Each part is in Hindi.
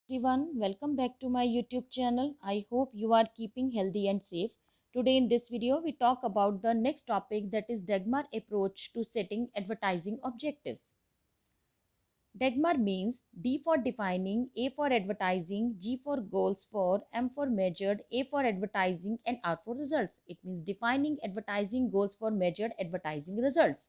everyone, welcome back to my YouTube channel. I hope you are keeping healthy and safe. Today in this video, we talk about the next topic, that is Dagmar approach to setting advertising objectives. Dagmar means D for defining, A for advertising, G for goals for, M for measured, A for advertising and R for results. It means defining advertising goals for measured advertising results.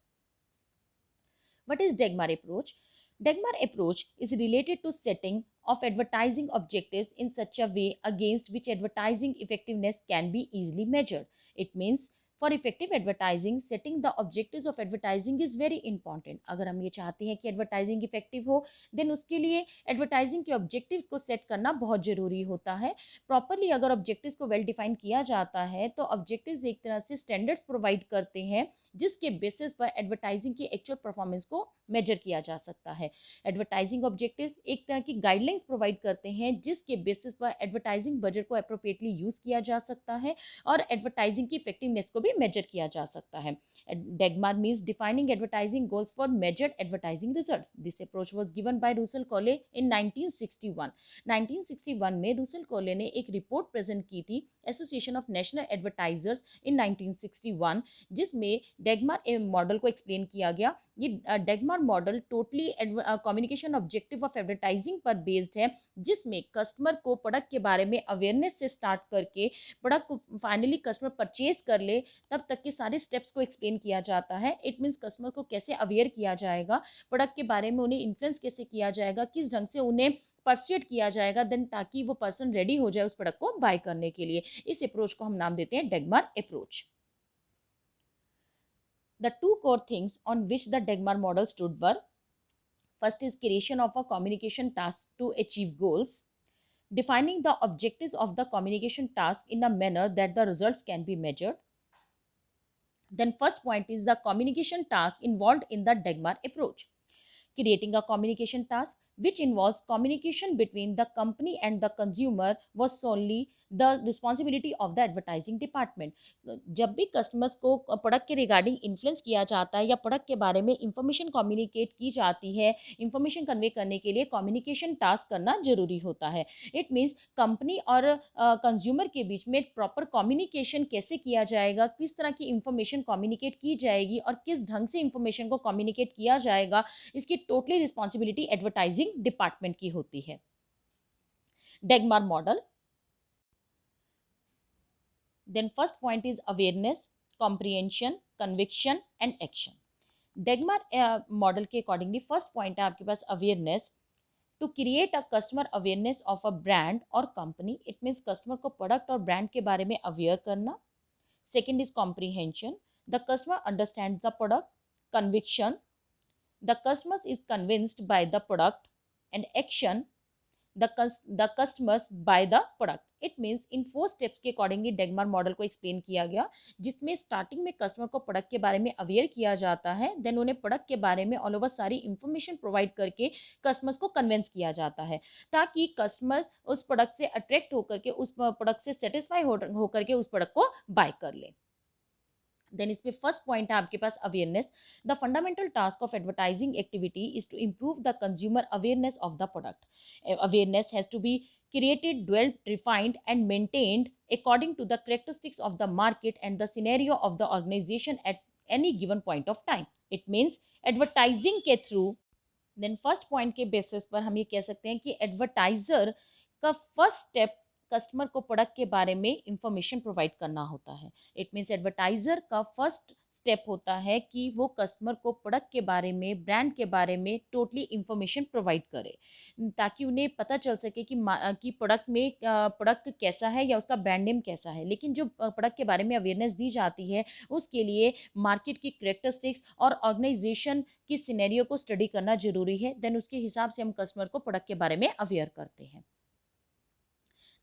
What is Dagmar approach? Dagmar approach is related to setting of advertising objectives in such a way against which advertising effectiveness can be easily measured. It means for effective advertising, setting the objectives of advertising is very important. अगर हम ये चाहते हैं कि advertising effective हो, then उसके लिए advertising के objectives को set करना बहुत ज़रूरी होता है. Properly अगर objectives को well define किया जाता है, तो objectives एक तरह से standards provide करते हैं जिसके बेसिस पर एडवर्टाइजिंग की एक्चुअल परफॉर्मेंस को मेजर किया जा सकता है. एडवर्टाइजिंग ऑब्जेक्टिव्स एक तरह की गाइडलाइंस प्रोवाइड करते हैं जिसके बेसिस पर एडवर्टाइजिंग बजट को अप्रोप्रिएटली यूज किया जा सकता है और एडवर्टाइजिंग की इफेक्टिवनेस को भी मेजर किया जा सकता है. Dagmar means defining advertising goals for measured advertising results. This approach was given by Russell Coley in 1961. 1961 में रूसल कोले ने एक रिपोर्ट प्रेजेंट की थी association of national advertisers in 1961, जिसमें डेगमार मॉडल को एक्सप्लेन किया गया. ये Dagmar model totally communication objective of advertising पर बेस्ड है, जिसमें कस्टमर को प्रोडक्ट के बारे में अवेयरनेस से स्टार्ट करके प्रोडक्ट को फाइनली कस्टमर परचेज कर ले तब तक के सारे स्टेप्स को एक्सप्लेन किया जाता है. इट मीन्स कस्टमर को कैसे अवेयर किया जाएगा, प्रोडक्ट के बारे में उन्हें इन्फ्लुएंस कैसे किया जाएगा, किस ढंग से उन्हें परस्यूड किया जाएगा देन ताकि वो पर्सन रेडी हो जाए उस प्रोडक्ट को बाय करने के लिए. इस अप्रोच को हम नाम देते हैं डेगमार approach. The two core things on which the Dagmar model stood were: first is creation of a communication task to achieve goals, defining the objectives of the communication task in a manner that the results can be measured. Then first point is the communication task involved in the Dagmar approach. Creating a communication task which involves communication between the company and the consumer was solely the responsibility of the advertising department. जब भी कस्टमर्स को प्रोडक्ट के रिगार्डिंग इन्फ्लुएंस किया जाता है या प्रोडक्ट के बारे में इंफॉर्मेशन कम्युनिकेट की जाती है, इंफॉर्मेशन कन्वे करने के लिए कम्युनिकेशन टास्क करना जरूरी होता है. इट मीन्स कंपनी और कंज्यूमर के बीच में प्रॉपर कम्युनिकेशन कैसे किया जाएगा, किस तरह की इंफॉर्मेशन कम्युनिकेट की जाएगी और किस ढंग से इंफॉर्मेशन को कम्युनिकेट किया जाएगा, इसकी टोटली रिस्पॉन्सिबिलिटी एडवर्टाइजिंग डिपार्टमेंट की होती है. Dagmar model. Then first point is awareness, comprehension, conviction and action. Dagmar model के अकॉर्डिंगली फर्स्ट पॉइंट है आपके पास awareness. To create a customer awareness of a brand और कंपनी. इट मीन्स कस्टमर को प्रोडक्ट और ब्रांड के बारे में अवेयर करना. Second is comprehension. The customer understand the product. Conviction. The customer is convinced by the product. And action. the customers buy the product. It means in 4 steps के अकॉर्डिंगली डेगमार मॉडल को एक्सप्लेन किया गया, जिसमें स्टार्टिंग में कस्टमर को प्रोडक्ट के बारे में अवेयर किया जाता है, देन उन्हें प्रोडक्ट के बारे में ऑल ओवर सारी इंफॉर्मेशन प्रोवाइड करके कस्टमर्स को कन्विंस किया जाता है ताकि कस्टमर उस प्रोडक्ट से अट्रैक्ट होकर के उस प्रोडक्ट से सेटिस्फाई होकर के उस प्रोडक्ट को बाय कर ले. देन इसमें फर्स्ट पॉइंट है आपके पास awareness. The fundamental task of advertising activity is to improve the consumer awareness of the product. Awareness has to be created, dwelt, refined and maintained according to the characteristics of the market and the scenario of the organization at any given point of time. It means advertising के through, then first point के basis पर हम ये कह सकते हैं कि advertiser का first step कस्टमर को प्रोडक्ट के बारे में इंफॉर्मेशन प्रोवाइड करना होता है. इट मीन्स एडवर्टाइजर का फर्स्ट स्टेप होता है कि वो कस्टमर को प्रोडक्ट के बारे में, ब्रांड के बारे में टोटली इंफॉर्मेशन प्रोवाइड करे ताकि उन्हें पता चल सके कि प्रोडक्ट में प्रोडक्ट कैसा है या उसका ब्रांड नेम कैसा है. लेकिन जो प्रोडक्ट के बारे में अवेयरनेस दी जाती है उसके लिए मार्केट की करेक्टरिस्टिक्स और ऑर्गेनाइजेशन की सिनेरियो को स्टडी करना जरूरी है. देन उसके हिसाब से हम कस्टमर को प्रोडक्ट के बारे में अवेयर करते हैं.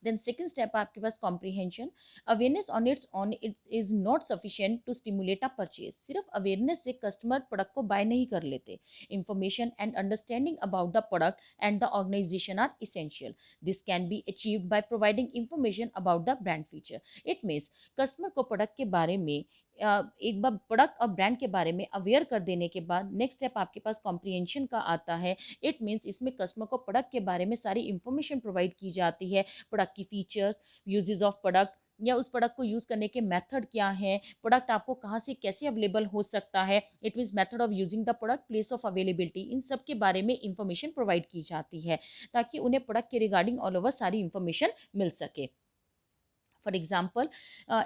Then second step आपके पास comprehension. Awareness on its own it is not sufficient to stimulate a purchase. सिर्फ awareness से customer product को buy नहीं कर लेते. Information and understanding about the product and the organization are essential. This can be achieved by providing information about the brand feature. It means customer को product के बारे में एक बार प्रोडक्ट और ब्रांड के बारे में अवेयर कर देने के बाद नेक्स्ट स्टेप आपके पास कॉम्प्रिहेंशन का आता है। इट मीन्स इसमें कस्टमर को प्रोडक्ट के बारे में सारी इंफॉर्मेशन प्रोवाइड की जाती है, प्रोडक्ट की फीचर्स, यूजेस ऑफ प्रोडक्ट या उस प्रोडक्ट को यूज़ करने के मेथड क्या हैं, प्रोडक्ट आपको कहाँ से कैसे अवेलेबल हो सकता है, it means method of using the product, place of availability, इन सब के बारे में इंफॉर्मेशन प्रोवाइड की जाती है ताकि उन्हें प्रोडक्ट के रिगार्डिंग ऑल ओवर सारी इंफॉर्मेशन मिल सके। For example,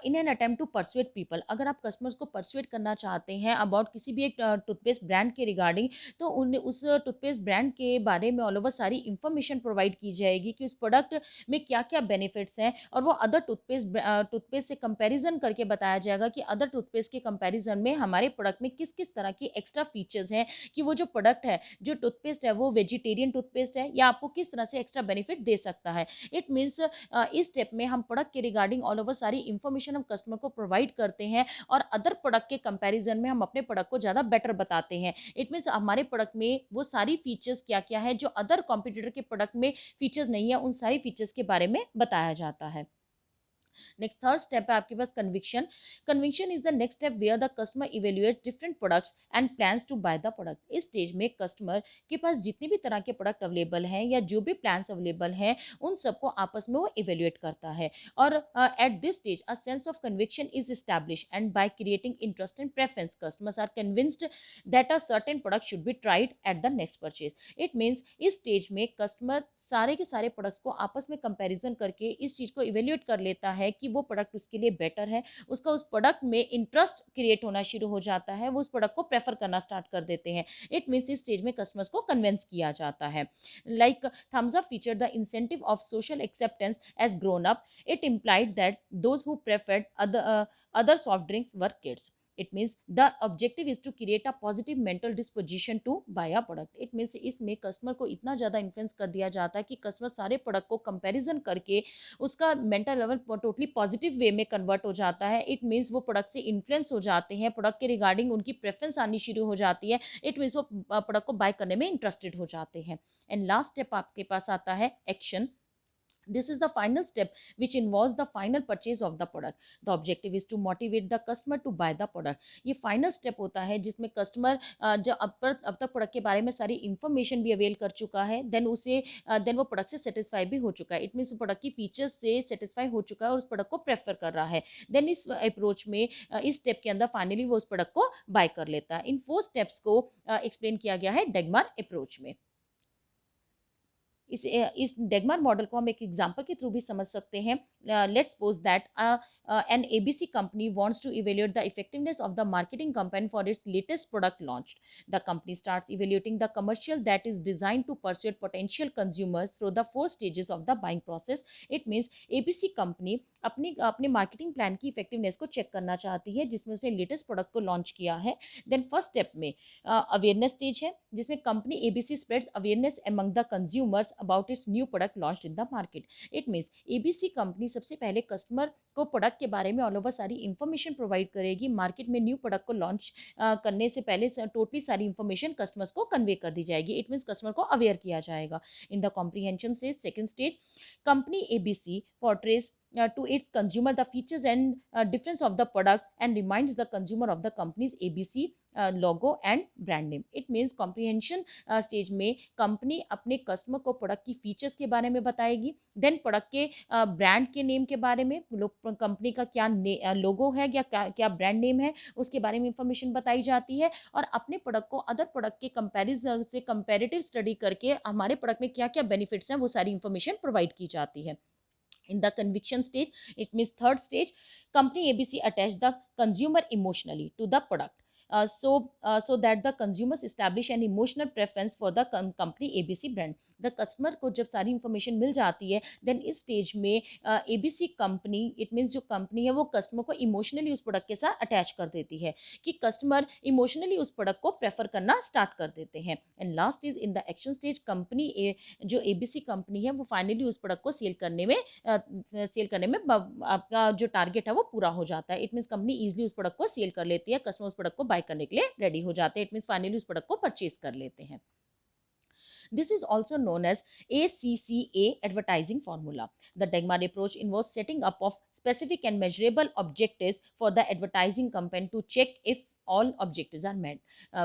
in an attempt to persuade people, अगर आप कस्टमर्स को परसुएट करना चाहते हैं अबाउट किसी भी एक टूथपेस्ट ब्रांड के रिगार्डिंग, तो उन्हें उस टूथपेस्ट ब्रांड के बारे में ऑल ओवर सारी इंफॉर्मेशन प्रोवाइड की जाएगी कि उस प्रोडक्ट में क्या क्या बेनिफिट्स हैं, और वो अदर टूथपेस्ट से कंपैरिजन करके बताया जाएगा कि अदर टूथपेस्ट के कंपैरिजन में हमारे प्रोडक्ट में किस किस तरह की एक्स्ट्रा फीचर्स हैं, कि वो जो प्रोडक्ट है, जो टूथपेस्ट है, वो वेजिटेरियन टूथपेस्ट है या आपको किस तरह से एक्स्ट्रा बेनिफिट दे सकता है। इट मीन्स इस स्टेप में हम प्रोडक्ट के रिगार्डिंग ऑल ओवर सारी इंफॉर्मेशन हम कस्टमर को प्रोवाइड करते हैं और अदर प्रोडक्ट के कंपैरिजन में हम अपने प्रोडक्ट को ज़्यादा बेटर बताते हैं। इट मीन्स हमारे प्रोडक्ट में वो सारी फीचर्स क्या क्या है जो अदर कॉम्पिटिटर के प्रोडक्ट में फीचर्स नहीं है, उन सारी फीचर्स के बारे में बताया जाता है। नेक्स्ट थर्ड स्टेप है आपके पास conviction. Conviction is the next step where the customer evaluate different products and plans to buy the product. इस स्टेज में कस्टमर के पास जितने भी तरह के प्रोडक्ट अवेलेबल हैं या जो भी प्लान्स अवेलेबल हैं, उन सबको आपस में वो इवेल्युएट करता है। और at this stage a sense of conviction is establish and by creating interest and preference customers are convinced that a certain product should be tried at the next purchase. It means इस स्टेज में कस्टमर सारे के सारे प्रोडक्ट्स को आपस में कंपैरिजन करके इस चीज़ को इवेल्युएट कर लेता है कि वो प्रोडक्ट उसके लिए बेटर है, उसका उस प्रोडक्ट में इंटरेस्ट क्रिएट होना शुरू हो जाता है, वो उस प्रोडक्ट को प्रेफर करना स्टार्ट कर देते हैं। इट मीन्स इस स्टेज में कस्टमर्स को कन्विंस किया जाता है। Like thumbs up feature the incentive of social acceptance as grown up, it implied that those who preferred other soft drinks were kids. It means the objective is to create a positive mental disposition to buy a product. It means इसमें कस्टमर को इतना ज़्यादा इन्फ्लुएंस कर दिया जाता है कि कस्टमर सारे प्रोडक्ट को कंपैरिजन करके उसका mental level totally positive way में कन्वर्ट हो जाता है। इट मीन्स वो प्रोडक्ट से इन्फ्लुएंस हो जाते हैं, प्रोडक्ट के रिगार्डिंग उनकी प्रेफरेंस आनी शुरू हो जाती है। इट मीन्स वो प्रोडक्ट को बाय करने में इंटरेस्टेड हो जाते हैं। एंड लास्ट स्टेप आपके पास आता है action. This is the final step which involves the final purchase of the product. The objective is to motivate the customer to buy the product. ये फाइनल स्टेप होता है जिसमें कस्टमर जो अब तक प्रोडक्ट के बारे में सारी इंफॉर्मेशन भी अवेल कर चुका है, देन वो प्रोडक्ट से सेटिस्फाई भी हो चुका है। इट मीन्स प्रोडक्ट की फीचर्स से सेटिस्फाई हो चुका है और उस प्रोडक्ट को प्रेफर कर रहा है। देन इस अप्रोच में इस स्टेप के अंदर फाइनली वो उस प्रोडक्ट को बाय कर लेता है। इन 4 स्टेप्स को एक्सप्लेन किया गया है डेगमार अप्रोच में। इस डेगमार मॉडल को हम एक एग्जांपल के थ्रू भी समझ सकते हैं। Let's suppose that an ABC company wants to evaluate the effectiveness of the marketing campaign for its latest product launched. The company starts evaluating the commercial that is design to persuade potential consumers through the 4 stages of the buying process. It means ABC company अपने मार्केटिंग प्लान की इफेक्टिवनेस को चेक करना चाहती है जिसमें उसने लेटेस्ट प्रोडक्ट को लॉन्च किया है। देन फर्स्ट स्टेप में अवेयरनेस स्टेज है जिसमें company ABC spreads awareness among the consumers about it's new product launched in the market. It means ABC company सबसे पहले कस्टमर को प्रोडक्ट के बारे में ऑल ओवर सारी इंफॉर्मेशन प्रोवाइड करेगी। मार्केट में न्यू प्रोडक्ट को लॉन्च करने से पहले टोटली सारी इंफॉर्मेशन कस्टमर्स को कन्वे कर दी जाएगी। इट मीन्स कस्टमर को अवेयर किया जाएगा। In the comprehension stage, second stage, company ABC portrays to its consumer the features and difference of the product and reminds the consumer of the company's ABC logo and brand name. It means comprehension stage में कंपनी अपने कस्टमर को प्रोडक्ट की फीचर्स के बारे में बताएगी, देन प्रोडक्ट के ब्रांड के नेम के बारे में, कंपनी का क्या लोगो है या क्या ब्रांड नेम है उसके बारे में इंफॉर्मेशन बताई जाती है, और अपने प्रोडक्ट को अदर प्रोडक्ट के कंपैरिजन से कंपैरेटिव स्टडी करके हमारे प्रोडक्ट में क्या क्या बेनिफिट्स हैं वो सारी इंफॉर्मेशन प्रोवाइड की जाती है। In the conviction stage, it means third stage, company ABC attach the consumer emotionally to the product. So that the consumers establish an emotional preference for the company ABC brand. The customer को जब सारी इंफॉर्मेशन मिल जाती है, देन इस स्टेज में एबीसी कंपनी, इट मीन्स जो कंपनी है वो कस्टमर को इमोशनली उस प्रोडक्ट के साथ अटैच कर देती है कि कस्टमर इमोशनली उस प्रोडक्ट को प्रेफर करना स्टार्ट कर देते हैं। And last is in the action stage, company जो एबीसी कंपनी है वो फाइनली उस प्रोडक्ट को सेल करने में आपका जो टारगेट है वो पूरा हो जाता है। इट मीन्स कंपनी ईजिली उस प्रोडक्ट को सेल कर लेती है, कस्टमर उस प्रोडक्ट को बाय करने के लिए रेडी हो जाते हैं। इट मीन्स फाइनली उस प्रोडक्ट को परचेज कर लेते हैं। This is also known as ACCA advertising formula. The Degmar approach involves setting up of specific and measurable objectives for the advertising campaign to check if all objectives are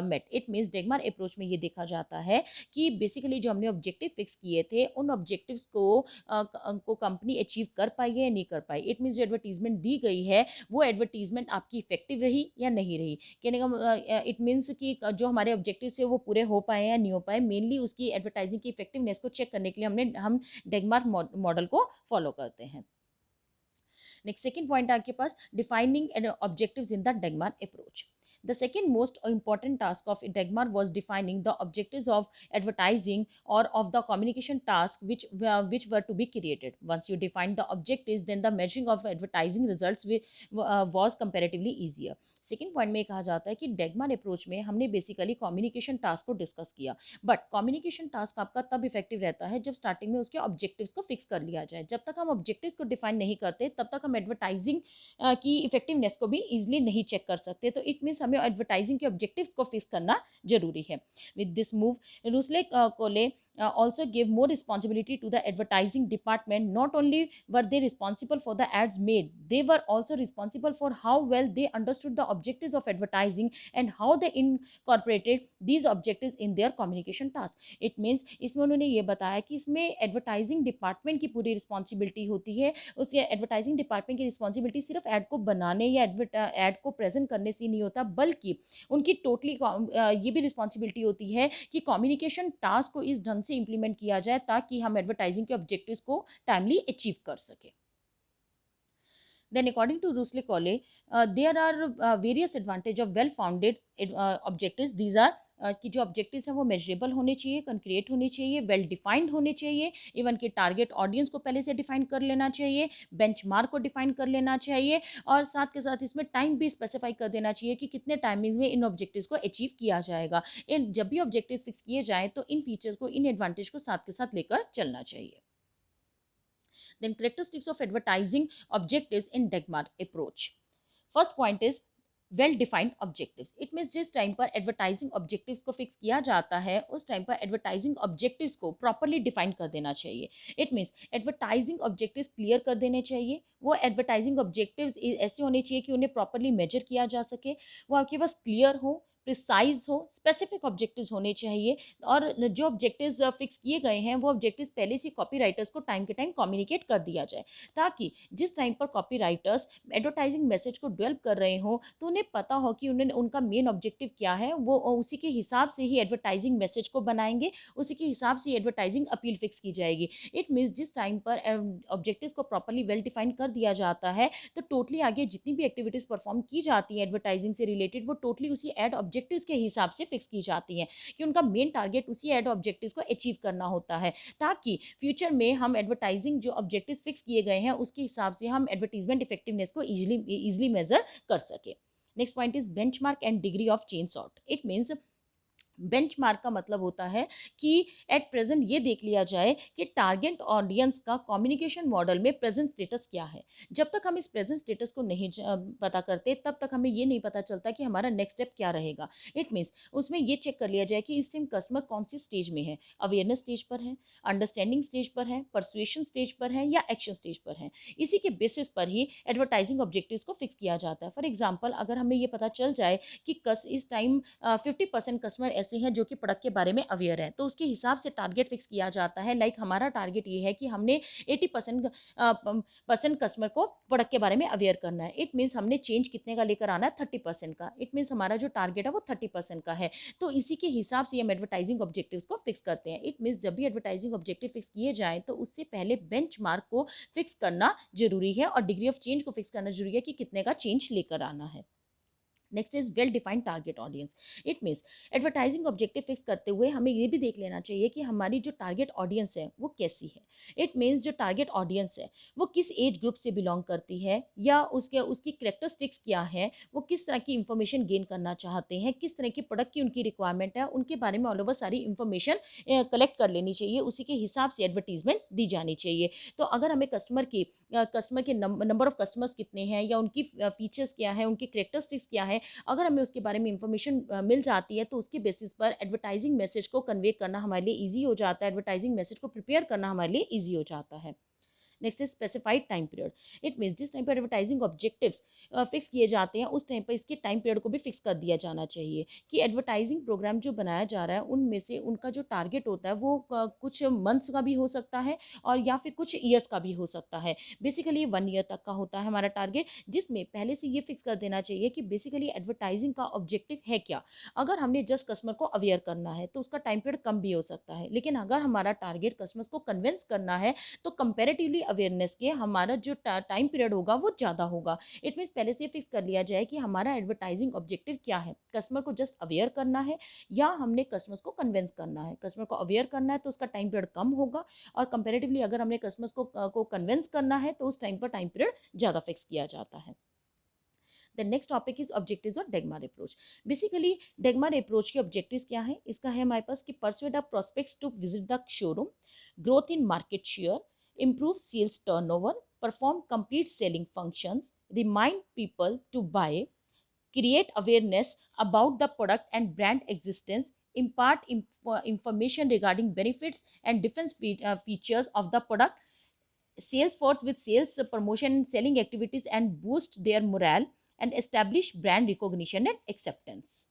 met. It means Dagmar approach में ये देखा जाता है कि बेसिकली जो हमने ऑब्जेक्टिव फिक्स किए थे उन ऑब्जेक्टिव्स को कंपनी अचीव कर पाई है या नहीं कर पाई। इट मीन्स जो एडवर्टीजमेंट दी गई है वो एडवर्टीजमेंट आपकी इफेक्टिव रही या नहीं रही। कहने का इट मीन्स कि जो हमारे ऑब्जेक्टिव्स है वो पूरे हो पाए या नहीं हो पाए। मेनली उसकी एडवर्टाइजिंग की इफेक्टिवनेस को चेक करने के लिए हम डेगमार मॉडल को फॉलो करते हैं। नेक्स्ट सेकंड पॉइंट आपके पास defining objectives in the Dagmar approach. The second most important task of Dagmar was defining the objectives of advertising or of the communication task which were to be created. Once you define the objectives, then the measuring of advertising results was comparatively easier. Second point में कहा जाता है कि डेगमार अप्रोच में हमने बेसिकली कम्युनिकेशन टास्क को डिस्कस किया, बट कम्युनिकेशन टास्क आपका तब इफेक्टिव रहता है जब स्टार्टिंग में उसके ऑब्जेक्टिव्स को फिक्स कर लिया जाए। जब तक हम ऑब्जेक्टिव्स को डिफाइन नहीं करते तब तक हम एडवर्टाइजिंग की इफेक्टिवनेस को भी इजीली नहीं चेक कर सकते। तो इट मीन्स हमें एडवर्टाइजिंग के ऑब्जेक्टिव्स को फिक्स करना जरूरी है। विद दिस मूव रूसले कोले also give more responsibility to the advertising department. Not only were they responsible for the ads made, they were also responsible for how well they understood the objectives of advertising and how they incorporated these objectives in their communication task. It means इसमें उन्होंने ये बताया कि इसमें एडवर्टाइजिंग डिपार्टमेंट की पूरी रिस्पॉन्सिबिलिटी होती है। उसके एडवर्टाइजिंग डिपार्टमेंट की रिस्पॉन्सिबिलिटी सिर्फ ऐड को बनाने या ऐड को प्रेजेंट करने से नहीं होता, बल्कि उनकी टोटली ये भी रिस्पॉन्सिबिलिटी होती है कि कम्युनिकेशन टास्क को इस ढंग से इंप्लीमेंट किया जाए ताकि हम एडवर्टाइजिंग के ऑब्जेक्टिव्स को टाइमली अचीव कर सके। Then according to Rusle Cole, there are various advantage of well founded objectives. These are कि जो ऑब्जेक्टिव्स हैं वो मेजरेबल होने चाहिए, कंक्रीट होने चाहिए, वेल डिफाइंड होने चाहिए, इवन कि टारगेट ऑडियंस को पहले से डिफाइन कर लेना चाहिए, बेंचमार्क को डिफाइन कर लेना चाहिए, और साथ के साथ इसमें टाइम भी स्पेसिफाई कर देना चाहिए कि कितने टाइमिंग में इन ऑब्जेक्टिव्स को अचीव किया जाएगा। इन जब भी ऑब्जेक्टिव्स फिक्स किए जाएँ तो इन फीचर्स को, इन एडवांटेज को साथ के साथ लेकर चलना चाहिए। Then characteristics of advertising objectives in Dagmar approach. First point is well defined objectives. It means जिस टाइम पर एडवर्टाइजिंग ऑब्जेक्टिव्स को फिक्स किया जाता है उस टाइम पर एडवर्टाइजिंग ऑब्जेक्टिव्स को प्रॉपरली डिफाइन कर देना चाहिए। It means advertising objectives clear कर देने चाहिए। वो एडवर्टाइजिंग ऑब्जेक्टिव्स ऐसे होने चाहिए कि उन्हें प्रॉपरली मेजर किया जा सके, वो आपके पास क्लियर हो, प्रिसाइज हो, स्पेसिफिक ऑब्जेक्टिव्स होने चाहिए, और जो ऑब्जेक्टिव्स फिक्स किए गए हैं वो ऑब्जेक्टिव्स पहले से कॉपीराइटर्स को टाइम के टाइम कम्युनिकेट कर दिया जाए, ताकि जिस टाइम पर कॉपीराइटर्स एडवर्टाइजिंग मैसेज को डेवलप कर रहे हो तो उन्हें पता हो कि उन्हें उनका मेन ऑब्जेक्टिव क्या है। वो उसी के हिसाब से ही एडवर्टाइजिंग मैसेज को बनाएंगे, उसी के हिसाब से एडवर्टाइजिंग अपील फिक्स की जाएगी। इट मीन्स जिस टाइम पर ऑब्जेक्टिव्स को प्रॉपरली वेल डिफाइन कर दिया जाता है तो टोटली आगे जितनी भी एक्टिविटीज़ परफॉर्म की जाती है एडवर्टाइजिंग से रिलेटेड वो टोटली उसी एड ऑब्जेक्टिव्स के हिसाब से फिक्स की जाती हैं कि उनका मेन टारगेट उसी एड ऑब्जेक्टिव्स को अचीव करना होता है, ताकि फ्यूचर में हम एडवर्टाइजिंग जो ऑब्जेक्टिव्स फिक्स किए गए हैं उसके हिसाब से हम एडवर्टीजमेंट इफेक्टिवनेस को इजीली मेजर कर सके। Next point is benchmark and degree of change sort. It means benchmark का मतलब होता है कि एट प्रेजेंट ये देख लिया जाए कि टारगेट ऑडियंस का कम्युनिकेशन मॉडल में प्रेजेंट स्टेटस क्या है। जब तक हम इस प्रेजेंट स्टेटस को नहीं पता करते तब तक हमें ये नहीं पता चलता कि हमारा नेक्स्ट स्टेप क्या रहेगा। इट मीन्स उसमें ये चेक कर लिया जाए कि इस टाइम कस्टमर कौन सी स्टेज में है, अवेयरनेस स्टेज पर है, अंडरस्टैंडिंग स्टेज पर है, परसुएशन स्टेज पर है या एक्शन स्टेज पर है। इसी के बेसिस पर ही एडवर्टाइजिंग ऑब्जेक्टिव्स को फिक्स किया जाता है। फॉर एग्जाम्पल, अगर हमें ये पता चल जाए कि इस टाइम 50% कस्टमर ऐसे हैं जो कि प्रोडक्ट के बारे में अवेयर हैं, तो उसके हिसाब से टारगेट फिक्स किया जाता है। लाइक हमारा टारगेट ये है कि हमने 80% कस्टमर को प्रोडक्ट के बारे में अवेयर करना है। इट मीन्स हमने चेंज कितने का लेकर आना है, 30% का। इट मीन्स हमारा जो टारगेट है वो 30% का है। तो इसी के हिसाब से हम एडवर्टाइजिंग ऑब्जेक्टिव्स को फिक्स करते हैं। इट मीन्स जब भी एडवर्टाइजिंग ऑब्जेक्टिव फिक्स किए जाएँ तो उससे पहले बेंचमार्क को फिक्स करना जरूरी है और डिग्री ऑफ चेंज को फिक्स करना जरूरी है कि कितने का चेंज लेकर आना है। Next is well defined target audience. It means advertising objective fix करते हुए हमें ये भी देख लेना चाहिए कि हमारी जो टारगेट ऑडियंस है वो कैसी है। इट मीन्स जो टारगेट ऑडियंस है वो किस एज ग्रुप से बिलोंग करती है, या उसकी करेक्टरिस्टिक्स क्या है, वो किस तरह की इंफॉर्मेशन गेन करना चाहते हैं, किस तरह की प्रोडक्ट की उनकी रिक्वायरमेंट है, उनके बारे में ऑल ओवर सारी इंफॉर्मेशन कलेक्ट कर लेनी चाहिए। उसी के हिसाब से एडवर्टीजमेंट दी जानी चाहिए। तो अगर हमें कस्टमर के नंबर ऑफ कस्टमर्स कितने हैं, या उनकी फीचर्स क्या है, उनकी करेक्टरिस्टिक्स क्या है, अगर हमें उसके बारे में इंफॉर्मेशन मिल जाती है तो उसके बेसिस पर एडवर्टाइजिंग मैसेज को कन्वे करना हमारे लिए ईजी हो जाता है, एडवर्टाइजिंग मैसेज को प्रिपेयर करना हमारे लिए ईजी हो जाता है। Next is specified time period. It means जिस टाइम पर एडवर्टाइजिंग ऑब्जेक्टिव्स फिक्स किए जाते हैं उस टाइम पर इसके टाइम पीरियड को भी फिक्स कर दिया जाना चाहिए कि एडवर्टाइजिंग प्रोग्राम जो बनाया जा रहा है उनमें से उनका जो टारगेट होता है वो कुछ मंथ्स का भी हो सकता है और या फिर कुछ ईयर्स का भी हो सकता है। बेसिकली 1 ईयर तक का होता है हमारा टारगेट, जिसमें पहले से ये फिक्स कर देना चाहिए कि बेसिकली एडवर्टाइजिंग का ऑब्जेक्टिव है क्या। अगर हमने जस्ट कस्टमर को अवेयर करना है तो उसका टाइम पीरियड कम भी हो सकता है, लेकिन अगर हमारा टारगेट कस्टमर्स को कन्विंस करना है तो कंपेरेटिवली अवेयरनेस के हमारा जो टाइम पीरियड होगा वो ज़्यादा होगा। इट मीन्स पहले से फिक्स कर लिया जाए कि हमारा एडवर्टाइजिंग ऑब्जेक्टिव क्या है, कस्टमर को जस्ट अवेयर करना है या हमने कस्टमर्स को कन्विंस करना है। कस्टमर को अवेयर करना है तो उसका टाइम पीरियड कम होगा, और कंपेरेटिवली अगर हमने कस्टमर्स को कन्विंस करना है तो उस टाइम पर टाइम पीरियड ज़्यादा फिक्स किया जाता है। The next topic is objectives और DAGMAR approach. Basically DAGMAR approach के ऑब्जेक्टिव्स क्या है, इसका है हमारे पास कि persuade the prospects to visit the showroom, growth in market share, improve sales turnover, perform complete selling functions, remind people to buy, create awareness about the product and brand existence, impart information regarding benefits and different features of the product, sales force with sales promotion and selling activities and boost their morale, and establish brand recognition and acceptance.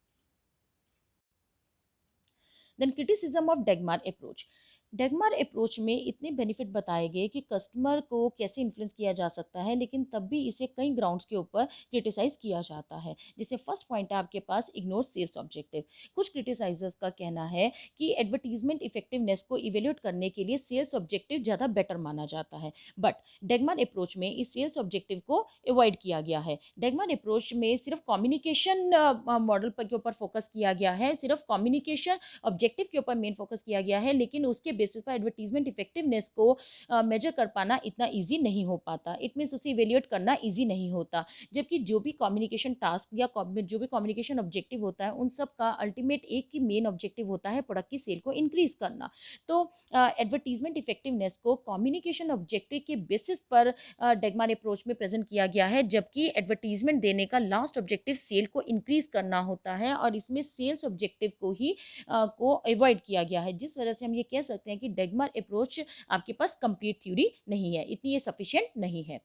Then criticism of Dagmar approach. Dagmar approach में इतने बेनिफिट बताए गए कि कस्टमर को कैसे इन्फ्लुएंस किया जा सकता है, लेकिन तब भी इसे कई ग्राउंड्स के ऊपर क्रिटिसाइज किया जाता है। जैसे फर्स्ट पॉइंट है आपके पास इग्नोर सेल्स ऑब्जेक्टिव। कुछ क्रिटिसाइजर्स का कहना है कि एडवर्टीजमेंट इफेक्टिवनेस को इवेल्यूट करने के लिए सेल्स ऑब्जेक्टिव ज़्यादा बेटर माना जाता है, बट डेगमार अप्रोच में इस सेल्स ऑब्जेक्टिव को अवॉइड किया गया है। डेगमार अप्रोच में सिर्फ कम्युनिकेशन मॉडल पर के ऊपर फोकस किया गया है, सिर्फ कम्युनिकेशन ऑब्जेक्टिव के ऊपर मेन फोकस किया गया है, लेकिन उसके बेसिस पर एडवर्टीजमेंट इफेक्टिवनेस को मेजर कर पाना इतना इजी नहीं हो पाता। इट मीन्स उसे इवेल्यूएट करना इजी नहीं होता, जबकि जो भी कम्युनिकेशन टास्क या जो भी कम्युनिकेशन ऑब्जेक्टिव होता है उन सब का अल्टीमेट एक ही मेन ऑब्जेक्टिव होता है प्रोडक्ट की सेल को इंक्रीज करना। तो एडवर्टीजमेंट इफेक्टिवनेस को कम्युनिकेशन ऑब्जेक्टिव के बेसिस पर डेगमार अप्रोच में प्रेजेंट किया गया है, जबकि एडवर्टीजमेंट देने का लास्ट ऑब्जेक्टिव सेल को इंक्रीज करना होता है, और इसमें सेल्स ऑब्जेक्टिव को ही को अवॉइड किया गया है, जिस वजह से हम ये कह सकते हैं कि डेगमार अप्रोच आपके पास कंप्लीट थ्योरी नहीं है, इतनी ये सफिशिएंट नहीं है।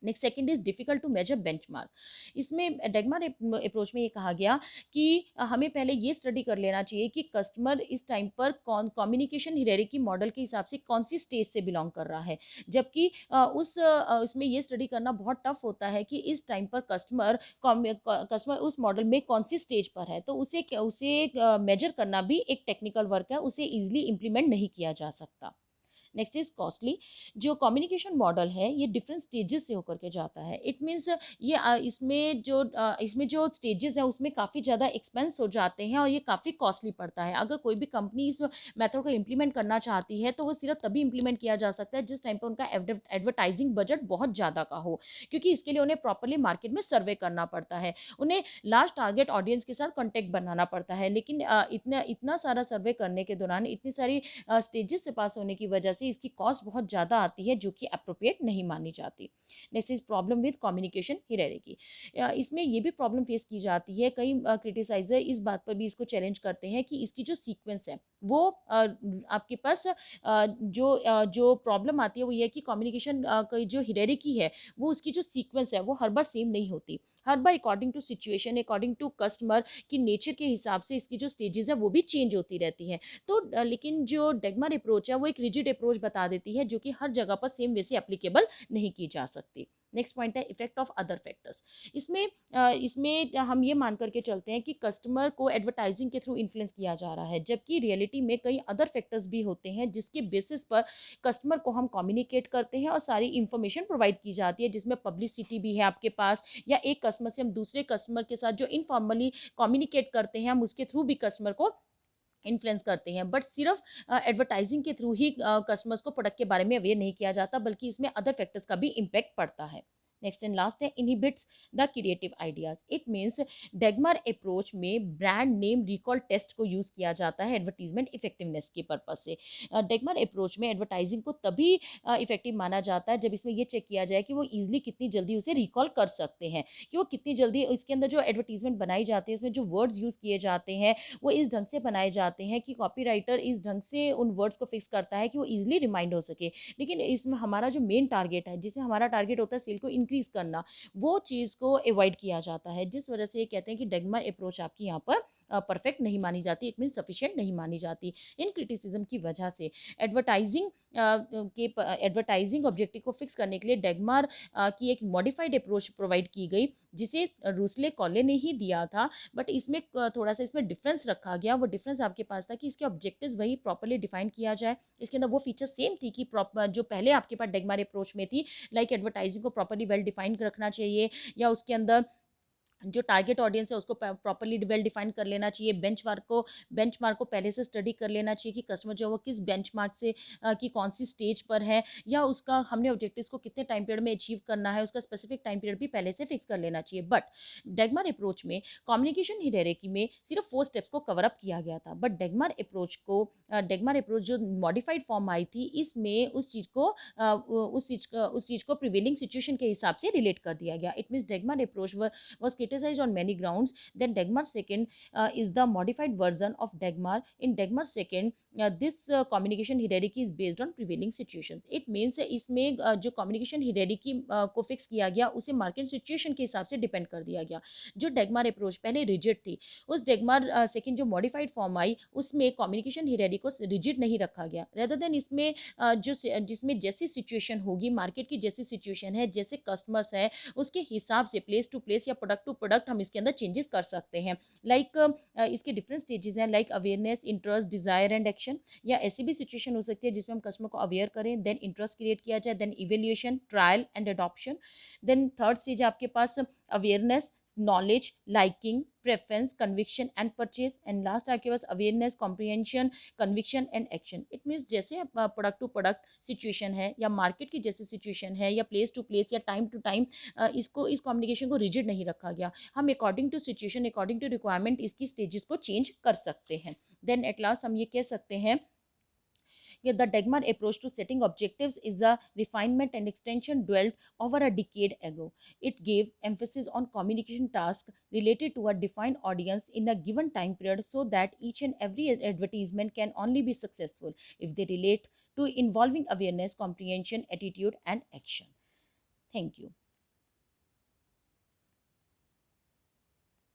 Next second is difficult to measure benchmark. इसमें डेगमार अप्रोच में ये कहा गया कि हमें पहले ये स्टडी कर लेना चाहिए कि कस्टमर इस टाइम पर कौन कम्युनिकेशन हियरार्की मॉडल के हिसाब से कौन सी स्टेज से बिलोंग कर रहा है, जबकि उसमें ये स्टडी करना बहुत टफ होता है कि इस टाइम पर कस्टमर उस मॉडल में कौन सी स्टेज पर है। तो उसे मेजर करना भी एक टेक्निकल वर्क है, उसे ईजिली इम्प्लीमेंट नहीं किया जा सकता। Next is costly. जो कम्युनिकेशन मॉडल है ये डिफरेंट स्टेजेस से होकर के जाता है। इट मीन्स ये इसमें जो स्टेजेस है उसमें काफ़ी ज़्यादा एक्सपेंस हो जाते हैं और ये काफ़ी कॉस्टली पड़ता है। अगर कोई भी कंपनी इस मेथड को इम्प्लीमेंट करना चाहती है तो वो सिर्फ तभी इम्प्लीमेंट किया जा सकता है जिस टाइम पर उनका एडवर्टाइजिंग बजट बहुत ज़्यादा का हो, क्योंकि इसके लिए उन्हें प्रॉपरली मार्केट में सर्वे करना पड़ता है, उन्हें लार्ज टारगेट ऑडियंस के साथ कॉन्टेक्ट बनाना पड़ता है। लेकिन इतना सारा सर्वे करने के दौरान इतनी सारी स्टेजेस से पास होने की वजह से इसकी कॉस्ट बहुत ज़्यादा आती है, जो कि अप्रोप्रिएट नहीं मानी जाती। Next is problem with communication hierarchy. इसमें ये भी प्रॉब्लम फेस की जाती है, कई क्रिटिसाइजर इस बात पर भी इसको चैलेंज करते हैं कि इसकी जो सीक्वेंस है वो आपके पास जो प्रॉब्लम आती है वो ये है कि कम्युनिकेशन की जो हियरार्की है वो उसकी जो सीक्वेंस है वो हर बार सेम नहीं होती, हर बार according to situation, according to customer की नेचर के हिसाब से इसकी जो स्टेजेस है वो भी चेंज होती रहती हैं। तो लेकिन जो डेगमार अप्रोच है वो एक रिजिड अप्रोच बता देती है, जो कि हर जगह पर सेम वैसे एप्लीकेबल नहीं की जा सकती। नेक्स्ट पॉइंट है इफेक्ट ऑफ अदर फैक्टर्स। इसमें हम ये मान करके चलते हैं कि कस्टमर को एडवर्टाइजिंग के थ्रू इन्फ्लुएंस किया जा रहा है, जबकि रियलिटी में कई अदर फैक्टर्स भी होते हैं जिसके बेसिस पर कस्टमर को हम कम्युनिकेट करते हैं और सारी इन्फॉर्मेशन प्रोवाइड की जाती है, जिसमें पब्लिसिटी भी है आपके पास, या एक कस्टमर से हम दूसरे कस्टमर के साथ जो इनफॉर्मली कम्युनिकेट करते हैं हम उसके थ्रू भी कस्टमर को इन्फ्लुएंस करते हैं। बट सिर्फ एडवर्टाइजिंग के थ्रू ही कस्टमर्स को प्रोडक्ट के बारे में अवेयर नहीं किया जाता, बल्कि इसमें अदर फैक्टर्स का भी इम्पैक्ट पड़ता है। नेक्स्ट एंड लास्ट है inhibits the creative ideas. It means Dagmar approach में ब्रांड नेम रिकॉल टेस्ट को यूज़ किया जाता है एडवर्टीजमेंट इफेक्टिवनेस के पर्पज से। डेगमार अप्रोच में एडवर्टाइजिंग को तभी इफेक्टिव माना जाता है जब इसमें ये चेक किया जाए कि वो ईजिली कितनी जल्दी उसे रिकॉल कर सकते हैं, कि वो कितनी जल्दी इसके अंदर जो एडवर्टीजमेंट बनाई जाती है उसमें जो वर्ड्स यूज़ किए जाते हैं वो इस ढंग से बनाए जाते हैं कि कॉपीराइटर इस ढंग से उन वर्ड्स को फिक्स करता है कि वो ईजिली रिमाइंड हो सके। लेकिन इसमें हमारा जो मेन टारगेट है, जिसमें हमारा टारगेट होता है सेल को इंक्रीज करना, वो चीज़ को अवॉइड किया जाता है, जिस वजह से ये कहते हैं कि डेगमार अप्रोच आपकी यहाँ पर परफेक्ट नहीं मानी जाती, इट मीन सफिशिएंट नहीं मानी जाती। इन क्रिटिसिज्म की वजह से एडवर्टाइजिंग एडवर्टाइजिंग ऑब्जेक्टिव को फिक्स करने के लिए डेगमार की एक मॉडिफाइड अप्रोच प्रोवाइड की गई, जिसे रूसले कॉले ने ही दिया था, बट इसमें थोड़ा सा इसमें डिफरेंस रखा गया। वो डिफरेंस आपके पास था कि इसके ऑब्जेक्टिव्स वही प्रॉपर्ली डिफाइन किया जाए। इसके अंदर वो फीचर सेम थी कि जो पहले आपके पास डेगमार अप्रोच में थी, लाइक एडवर्टाइजिंग को प्रॉपर्ली वेल डिफाइन रखना चाहिए, या उसके अंदर जो टारगेट ऑडियंस है उसको प्रॉपर्ली वेल डिफाइन कर लेना चाहिए, बेंचमार्क को पहले से स्टडी कर लेना चाहिए कि कस्टमर जो है वो किस बेंचमार्क से कि कौन सी स्टेज पर है, या उसका हमने ऑब्जेक्टिव्स को कितने टाइम पीरियड में अचीव करना है, उसका स्पेसिफिक टाइम पीरियड भी पहले से फिक्स कर लेना चाहिए। बट डेगमार अप्रोच में कम्युनिकेशन हियरार्की में सिर्फ 4 स्टेप्स को कवर अप किया गया था। बट डेगमार अप्रोच जो मॉडिफाइड फॉर्म आई थी, इसमें उस चीज़ को प्रिवेलिंग सिचुएशन के हिसाब से रिलेट कर दिया गया। It means Dagmar approach was criticized on many grounds. Then Dagmar second is the modified version of Dagmar. In Dagmar second, this communication hierarchy is based on prevailing situations. It means इसमें जो communication hierarchy को फिक्स किया गया उसे मार्केट सिचुएशन के हिसाब से डिपेंड कर दिया गया। जो डेगमार अप्रोच पहले रिजिड थी, उस डेगमार सेकेंड जो मॉडिफाइड फॉर्म आई उसमें कम्युनिकेशन हियरार्की को रिजिड नहीं रखा गया। रेदर देन इसमें जिसमें जैसी सिचुएशन होगी, मार्केट की जैसी सिचुएशन है, जैसे कस्टमर्स हैं, उसके हिसाब से प्लेस टू प्लेस या प्रोडक्ट टू प्रोडक्ट हम इसके अंदर चेंजेस कर सकते हैं। लाइक इसके डिफरेंट स्टेजेस हैं, like awareness, interest, desire and action. या ऐसी भी सिचुएशन हो सकती है जिसमें हम कस्टमर को अवेयर करें, देन इंटरेस्ट क्रिएट किया जाए, then evaluation, trial and adoption. Then third stage है आपके पास awareness, knowledge, liking, preference, conviction and purchase. And last आपके पास awareness, comprehension, conviction and action. It means जैसे प्रोडक्ट टू प्रोडक्ट सिचुएशन है, या मार्केट की जैसी सिचुएशन है, या प्लेस टू प्लेस या टाइम टू टाइम, इस कम्युनिकेशन को रिजिड नहीं रखा गया। हम according to situation, according to requirement इसकी स्टेजेस को चेंज कर सकते हैं। देन एट लास्ट हम ये कह सकते हैं कि the Dagmar approach to setting objectives is a refinement and extension developed over a decade ago. It gave emphasis on communication tasks related to a defined audience in a given time period, so that each and every advertisement can only be successful if they relate to involving awareness, comprehension, attitude, and action. Thank you.